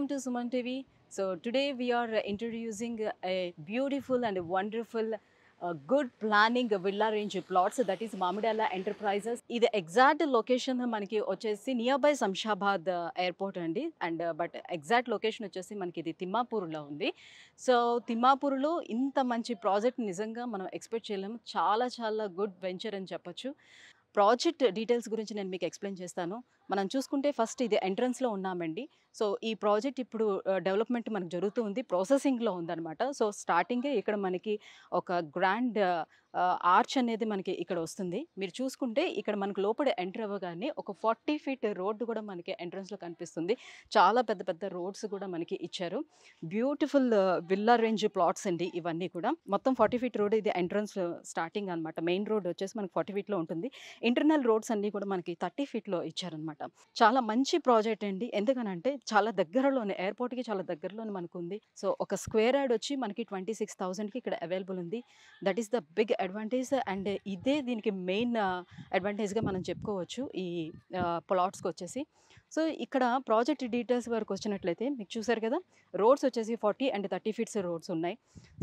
to Suman TV. So today we are introducing a beautiful and wonderful good planning villa range plots, that is Mamudala Enterprises. This exact location manaki vachesi nearby Samshabad airport andi, and but exact location vachesi manaki idi Timmapur lo undi. So Timmapur lo inta manchi project nijanga మనం expect చేయలేము. చాలా good venture అని చెప్పొచ్చు. Project details గురించి నేను మీకు explain చేస్తాను. మనం చూసుకుంటే ఫస్ట్ ఇది ఎంట్రన్స్‌లో ఉన్నామండి. సో ఈ ప్రాజెక్ట్ ఇప్పుడు డెవలప్‌మెంట్ మనకు జరుగుతూ ఉంది. ప్రాసెసింగ్‌లో ఉందన్నమాట. సో స్టార్టింగే ఇక్కడ మనకి ఒక గ్రాండ్ ఆర్చ్ అనేది మనకి ఇక్కడ వస్తుంది. మీరు చూసుకుంటే ఇక్కడ మనకు లోపల ఎంటర్ అవ్వగానే ఒక 40 ఫీట్ రోడ్డు కూడా మనకి ఎంట్రన్స్‌లో కనిపిస్తుంది. చాలా పెద్ద రోడ్స్ కూడా మనకి ఇచ్చారు. బ్యూటిఫుల్ విల్లా రేంజ్ ప్లాట్స్ అండి ఇవన్నీ కూడా. మొత్తం 40 ఫీట్ రోడ్ ఇది ఎంట్రన్స్ స్టార్టింగ్ అనమాట. మెయిన్ రోడ్ వచ్చేసి మనకి 40 ఫీట్‌లో ఉంటుంది. ఇంటర్నల్ రోడ్స్ అన్నీ కూడా మనకి 30 ఫీట్‌లో ఇచ్చారనమాట. చాలా మంచి ప్రాజెక్ట్ అండి. ఎందుకనంటే చాలా దగ్గరలోనే, ఎయిర్‌పోర్ట్‌కి చాలా దగ్గరలోనే మనకుంది. సో ఒక స్క్వేర్ యార్డ్ వచ్చి మనకి 26,000కి ఇక్కడ అవైలబుల్ ఉంది. That is the big advantage, and ఇదే దీనికి మెయిన్ అడ్వాంటేజ్గా మనం చెప్పుకోవచ్చు ఈ ప్లాట్స్కి వచ్చేసి. సో ఇక్కడ ప్రాజెక్ట్ డీటెయిల్స్ వరకు వచ్చినట్లయితే మీకు చూసారు కదా, రోడ్స్ వచ్చేసి 40 అండ్ 30 ఫీట్స్ రోడ్స్ ఉన్నాయి.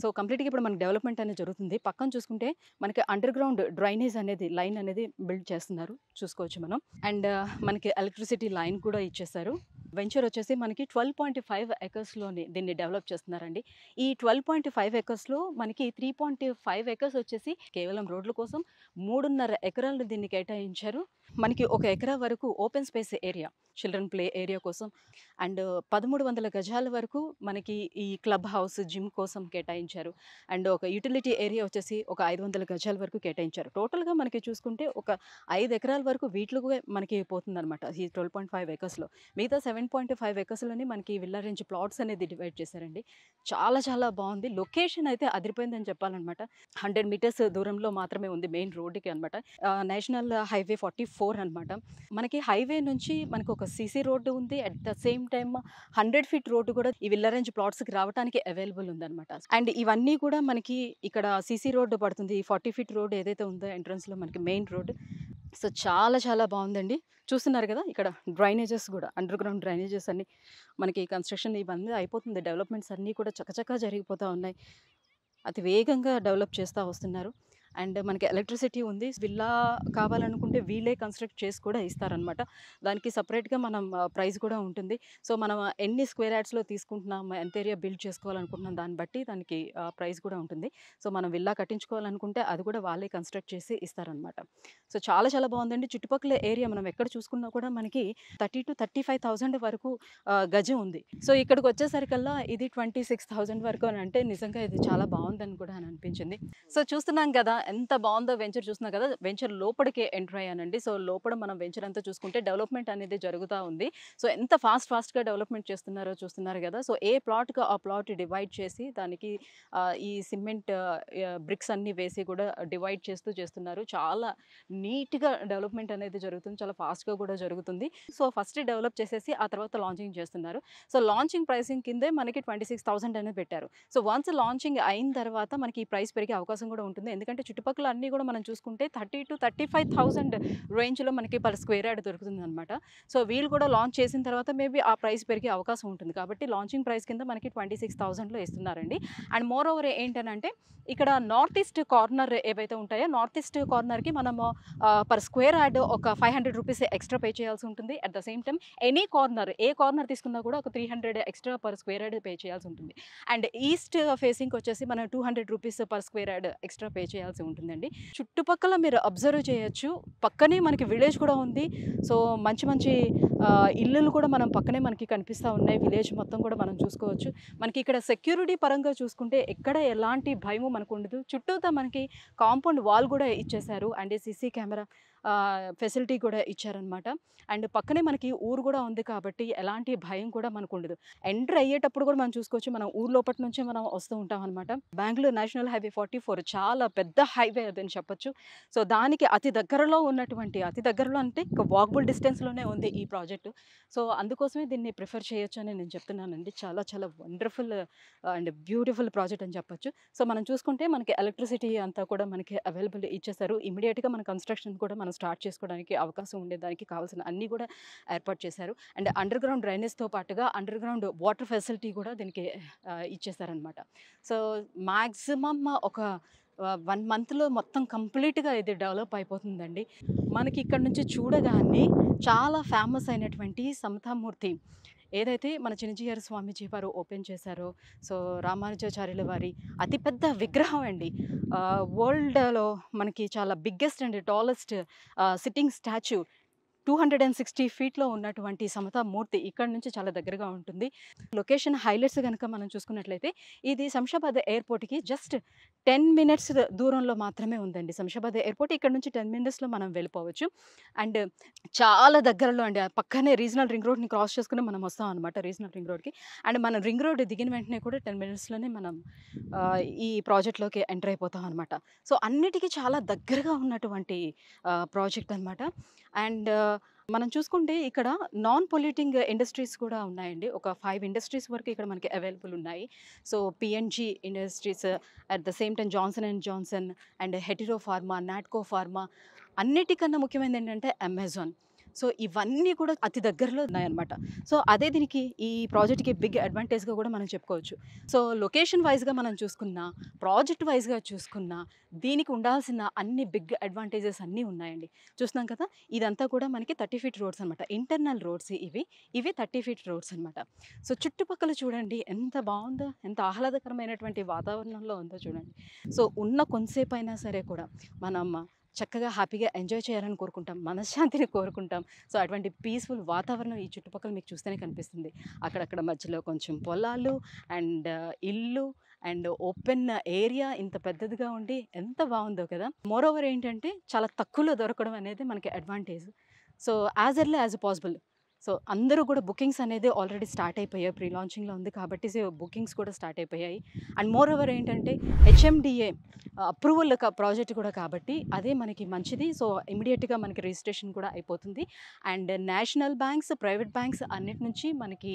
సో కంప్లీట్గా ఇప్పుడు మనకి డెవలప్మెంట్ అనేది జరుగుతుంది. పక్కన చూసుకుంటే మనకి అండర్ గ్రౌండ్ డ్రైనేజ్ అనేది లైన్ అనేది బిల్డ్ చేస్తున్నారు, చూసుకోవచ్చు మనం. అండ్ మనకి ఎలక్ట్రిసిటీ లైన్ కూడా ఇచ్చేసారు. వెంచర్ వచ్చేసి మనకి 12.5 ఎకర్స్లోని దీన్ని డెవలప్ చేస్తున్నారండి. ఈ 12.5 ఎకర్స్లో మనకి 3.5 ఎకర్స్ వచ్చేసి కేవలం రోడ్ల కోసం, 3.5 ఎకరాలు దీన్ని కేటాయించారు. మనకి 1 ఎకరా వరకు open space area, children play area కోసం, అండ్ 1300 గజాల వరకు మనకి ఈ క్లబ్ హౌస్, జిమ్ కోసం కేటాయించారు. అండ్ ఒక యూటిలిటీ ఏరియా వచ్చేసి ఒక 500 గజాల వరకు కేటాయించారు. టోటల్గా మనకి చూసుకుంటే ఒక 5 ఎకరాల వరకు వీటిలో మనకి పోతుందన్నమాట ఈ 12.5 ఎకర్స్లో. మిగతా 7.5 ఎకర్స్లోని మనకి విల్లా రేంజ్ ప్లాట్స్ అనేది డివైడ్ చేశారండి. చాలా బాగుంది. లొకేషన్ అయితే అదిరిపోయిందని చెప్పాలన్నమాట. 100 మీటర్స్ దూరంలో మాత్రమే ఉంది మెయిన్ రోడ్డుకి అనమాట. నేషనల్ హైవే 44 అనమాట. మనకి హైవే నుంచి మనకు ఒక సీసీ రోడ్డు ఉంది. At the same time 100 feet road కూడా ఈ విల్లా రేంజ్ ప్లాట్స్కి రావడానికి అవైలబుల్ ఉందన్నమాట. అండ్ ఇవన్నీ కూడా మనకి ఇక్కడ సీసీ రోడ్డు పడుతుంది. ఈ 40 ఫీట్ రోడ్ ఏదైతే ఉందో ఎంట్రన్స్లో మనకి మెయిన్ రోడ్. సో చాలా బాగుందండి. చూస్తున్నారు కదా, ఇక్కడ డ్రైనేజెస్ కూడా, అండర్ గ్రౌండ్ డ్రైనేజెస్ అన్నీ మనకి కన్స్ట్రక్షన్ ఇవన్నీ అయిపోతుంది. డెవలప్మెంట్స్ అన్నీ కూడా చకచకా జరిగిపోతూ ఉన్నాయి. అతి వేగంగా డెవలప్ చేస్తూ వస్తున్నారు. అండ్ మనకి ఎలక్ట్రిసిటీ ఉంది. విల్లా కావాలనుకుంటే వీళ్ళే కన్స్ట్రక్ట్ చేసి కూడా ఇస్తారనమాట. దానికి సపరేట్గా మనం ప్రైస్ కూడా ఉంటుంది. సో మనం ఎన్ని స్క్వేర్ యార్డ్స్లో తీసుకుంటున్నాం, ఎంత ఏరియా బిల్డ్ చేసుకోవాలనుకుంటున్నాం, దాన్ని బట్టి దానికి ప్రైస్ కూడా ఉంటుంది. సో మనం విల్లా కట్టించుకోవాలనుకుంటే అది కూడా వాళ్ళే కన్స్ట్రక్ట్ చేసి ఇస్తారనమాట. సో చాలా బాగుందండి. చుట్టుపక్కల ఏరియా మనం ఎక్కడ చూసుకున్నా కూడా మనకి 30,000 to 35,000 వరకు గజం ఉంది. సో ఇక్కడికి వచ్చేసరికల్లా ఇది 26,000 వరకు అని అంటే నిజంగా ఇది చాలా బాగుందని కూడా అని అనిపించింది. సో చూస్తున్నాం కదా ఎంత బాగుందో వెంచర్. చూస్తున్నాం కదా, వెంచర్ లోపలికి ఎంటర్ అయ్యానండి. సో లోపల మనం వెంచర్ అంతా చూసుకుంటే డెవలప్మెంట్ అనేది జరుగుతూ ఉంది. సో ఎంత ఫాస్ట్గా డెవలప్మెంట్ చేస్తున్నారో చూస్తున్నారు కదా. సో ఏ ప్లాట్గా ఆ ప్లాట్ డివైడ్ చేసి దానికి ఈ సిమెంట్ బ్రిక్స్ అన్నీ వేసి కూడా డివైడ్ చేస్తున్నారు. చాలా నీట్గా డెవలప్మెంట్ అనేది జరుగుతుంది. చాలా ఫాస్ట్గా కూడా జరుగుతుంది. సో ఫస్ట్ డెవలప్ చేసేసి ఆ తర్వాత లాంచింగ్ చేస్తున్నారు. సో లాంచింగ్ ప్రైసింగ్ కిందే మనకి 26,000 అనేది పెట్టారు. సో వన్స్ లాంచింగ్ అయిన తర్వాత మనకి ఈ ప్రైస్ పెరిగే అవకాశం కూడా ఉంటుంది. ఎందుకంటే చుట్టుపక్కల అన్నీ కూడా మనం చూసుకుంటే 30,000 to 35,000 రేంజ్లో మనకి పర్ స్క్వేర్ యార్డ్ దొరుకుతుంది అనమాట. సో వీళ్ళు కూడా లాంచ్ చేసిన తర్వాత మేబీ ఆ ప్రైస్ పెరిగే అవకాశం ఉంటుంది. కాబట్టి లాంచింగ్ ప్రైస్ కింద మనకి 26,000లో ఇస్తున్నారండి. అండ్ మోర్ ఓవర్ ఏంటనంటే ఇక్కడ నార్త్ ఈస్ట్ కార్నర్ ఏవైతే ఉంటాయో, నార్త్ ఈస్ట్ కార్నర్కి మనము పర్ స్క్వేర్ యార్డ్ ఒక 500 రూపీస్ ఎక్స్ట్రా పే చేయాల్సి ఉంటుంది. At the same time any corner, A corner తీసుకున్నా కూడా ఒక 300 extra per square yard pay చేయాల్సి ఉంటుంది. అండ్ ఈస్ట్ ఫేసింగ్కి వచ్చేసి మనం 200 rupees per square yard extra pay చేయాల్సి ఉంటుందండి. చుట్టుపక్కల మీరు అబ్జర్వ్ చేయొచ్చు, పక్కనే మనకి విలేజ్ కూడా ఉంది. సో మంచి ఇల్లులు కూడా మనం పక్కనే మనకి కనిపిస్తూ ఉన్నాయి. విలేజ్ మొత్తం కూడా మనం చూసుకోవచ్చు. మనకి ఇక్కడ సెక్యూరిటీ పరంగా చూసుకుంటే ఎక్కడ ఎలాంటి భయము మనకు ఉండదు. చుట్టూతా మనకి కాంపౌండ్ వాల్ కూడా ఇచ్చేశారు. అండ్ సీసీ కెమెరా ఫెసిలిటీ కూడా ఇచ్చారనమాట. అండ్ పక్కనే మనకి ఊరు కూడా ఉంది కాబట్టి ఎలాంటి భయం కూడా మనకు ఉండదు. ఎంటర్ అయ్యేటప్పుడు కూడా మనం చూసుకోవచ్చు, మనం ఊరు లోపటి నుంచే మనం వస్తూ ఉంటాం అనమాట. బెంగళూరు నేషనల్ హైవే 44 చాలా పెద్ద హైవే అదని చెప్పొచ్చు. సో దానికి అతి దగ్గరలో అంటే వాకబుల్ డిస్టెన్స్లోనే ఉంది ఈ ప్రాజెక్టు. సో అందుకోసమే దీన్ని ప్రిఫర్ చేయొచ్చు అని నేను చెప్తున్నానండి. చాలా వండర్ఫుల్ అండ్ బ్యూటిఫుల్ ప్రాజెక్ట్ అని చెప్పొచ్చు. సో మనం చూసుకుంటే మనకి ఎలక్ట్రిసిటీ అంతా కూడా మనకి అవైలబుల్ ఇచ్చేసారు. ఇమీడియట్గా మన కన్స్ట్రక్షన్ కూడా మనం స్టార్ట్ చేసుకోవడానికి అవకాశం ఉండేదానికి కావాల్సిన అన్నీ కూడా ఏర్పాటు చేశారు. అండ్ అండర్ గ్రౌండ్ డ్రైనేజ్తో పాటుగా అండర్ గ్రౌండ్ వాటర్ ఫెసిలిటీ కూడా దీనికి ఇచ్చేసారనమాట. సో మ్యాక్సిమమ్ ఒక 1 మంత్‌లో మొత్తం కంప్లీట్‌గా ఇది డెవలప్ అయిపోతుందండి. మనకి ఇక్కడ నుంచి చూడగానే చాలా ఫేమస్ అయినటువంటి సమతామూర్తి ఏదైతే మన చిన్నజీయర్ స్వామీజీ వారు ఓపెన్ చేశారో, సో రామానుజాచార్యుల వారి అతిపెద్ద విగ్రహం అండి. వరల్డ్‌లో మనకి చాలా biggest and tallest sitting statue 260 ఫీట్‌లో ఉన్నటువంటి సమతామూర్తి ఇక్కడ నుంచి చాలా దగ్గరగా ఉంటుంది. లొకేషన్ హైలైట్స్ గనక మనం చూసుకున్నట్లయితే ఇది శంషాబాద్ ఎయిర్‌పోర్ట్‌కి జస్ట్ 10 మినిట్స్ దూరంలో మాత్రమే ఉందండి. శంషాబాద్ ఎయిర్‌పోర్ట్ ఇక్కడ నుంచి 10 మినిట్స్‌లో మనం వెళ్ళిపోవచ్చు. అండ్ చాలా దగ్గరలో అండి. ఆ పక్కనే రీజనల్ రింగ్ రోడ్‌ని క్రాస్ చేసుకొని మనం వస్తాం అనమాట రీజనల్ రింగ్ రోడ్‌కి. అండ్ మనం రింగ్ రోడ్ దిగిన వెంటనే కూడా 10 మినిట్స్‌లోనే మనం ఈ ప్రాజెక్ట్‌లోకి ఎంటర్ అయిపోతాం అనమాట. సో అన్నిటికి చాలా దగ్గరగా ఉన్నటువంటి ప్రాజెక్ట్ అనమాట. అండ్ మనం చూసుకుంటే ఇక్కడ నాన్ పొల్యూటింగ్ ఇండస్ట్రీస్ కూడా ఉన్నాయండి. ఒక 5 ఇండస్ట్రీస్ వరకు ఇక్కడ మనకి అవైలబుల్ ఉన్నాయి. So PNG industries, at the same time Johnson and Johnson and Hetero pharma, Natco pharma, అన్నిటికన్నా ముఖ్యమైనది ఏంటంటే అమెజాన్. సో ఇవన్నీ కూడా అతి దగ్గరలో ఉన్నాయన్నమాట. సో అదే దీనికి ఈ ప్రాజెక్ట్‌కి బిగ్ అడ్వాంటేజ్‌గా కూడా మనం చెప్పుకోవచ్చు. సో లొకేషన్ వైస్‌గా మనం చూసుకున్నా, ప్రాజెక్ట్ వైస్‌గా చూసుకున్నా, దీనికి ఉండాల్సిన అన్ని బిగ్ అడ్వాంటేజెస్ అన్నీ ఉన్నాయండి. చూస్తున్నాం కదా! ఇదంతా కూడా మనకి 30 ఫీట్ రోడ్స్ అనమాట. ఇంటర్నల్ రోడ్స్ ఇవి. ఇవి 30 ఫీట్ రోడ్స్ అనమాట. సో చుట్టుపక్కల చూడండి ఎంత బావుందో, ఎంత ఆహ్లాదకరమైనటువంటి వాతావరణంలో ఉందో చూడండి. సో ఉన్న కొంతసేపైనా సరే కూడా మనం చక్కగా హ్యాపీగా ఎంజాయ్ చేయాలని కోరుకుంటాం. మనశ్శాంతిని కోరుకుంటాం. సో అటువంటి పీస్‌ఫుల్ వాతావరణం ఈ చుట్టుపక్కల మీకు చూస్తేనే కనిపిస్తుంది. అక్కడక్కడ మధ్యలో కొంచెం పొలాలు అండ్ ఇల్లు అండ్ ఓపెన్ ఏరియా ఇంత పెద్దదిగా ఉండి ఎంత బావుందో కదా! మోరోవర్ ఏంటంటే చాలా తక్కువలో దొరకడం అనేది మనకి advantage. So as early as possible. So అందరూ కూడా బుకింగ్స్ అనేది ఆల్రెడీ స్టార్ట్ అయిపోయాయి. ప్రీ లాంచింగ్‌లో ఉంది కాబట్టి బుకింగ్స్ కూడా స్టార్ట్ అయిపోయాయి. అండ్ మోరోవర్ ఏంటంటే హెచ్ఎండిఏ అప్రూవల్ ప్రాజెక్ట్ కూడా కాబట్టి అదే మనకి మంచిది. సో ఇమ్మీడియేట్‌గా మనకి రిజిస్ట్రేషన్ కూడా అయిపోతుంది. And national banks, private banks అన్నిటి నుంచి మనకి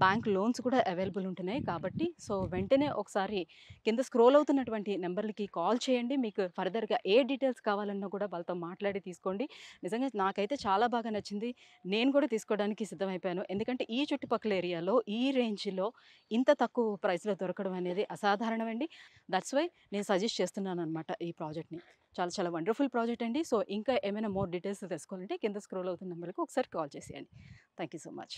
బ్యాంక్ లోన్స్ కూడా అవైలబుల్ ఉంటున్నాయి. కాబట్టి సో వెంటనే ఒకసారి కింద స్క్రోల్ అవుతున్నటువంటి నెంబర్‌లకి కాల్ చేయండి. మీకు ఫర్దర్‌గా ఏ డీటెయిల్స్ కావాలన్నా కూడా వాళ్ళతో మాట్లాడి తీసుకోండి. నిజంగా నాకైతే చాలా బాగా నచ్చింది. నేను కూడా తీసుకోవడానికి సిద్ధమైపోయాను. ఎందుకంటే ఈ చుట్టుపక్కల ఏరియాలో ఈ రేంజ్‌లో ఇంత తక్కువ ప్రైస్‌లో దొరకడం అనేది అసాధారణమండి. దట్స్ వై నేను సజెస్ట్ చేస్తున్నాననమాట ఈ ప్రాజెక్ట్‌ని. చాలా చాలా వండర్‌ఫుల్ ప్రాజెక్ట్ అండి. సో ఇంకా ఏమైనా మోర్ డీటెయిల్స్ తెలుసుకోవాలంటే కింద స్క్రోల్ అవుతున్న నెంబర్‌కి ఒకసారి కాల్ చేసేయండి. Thank you so much.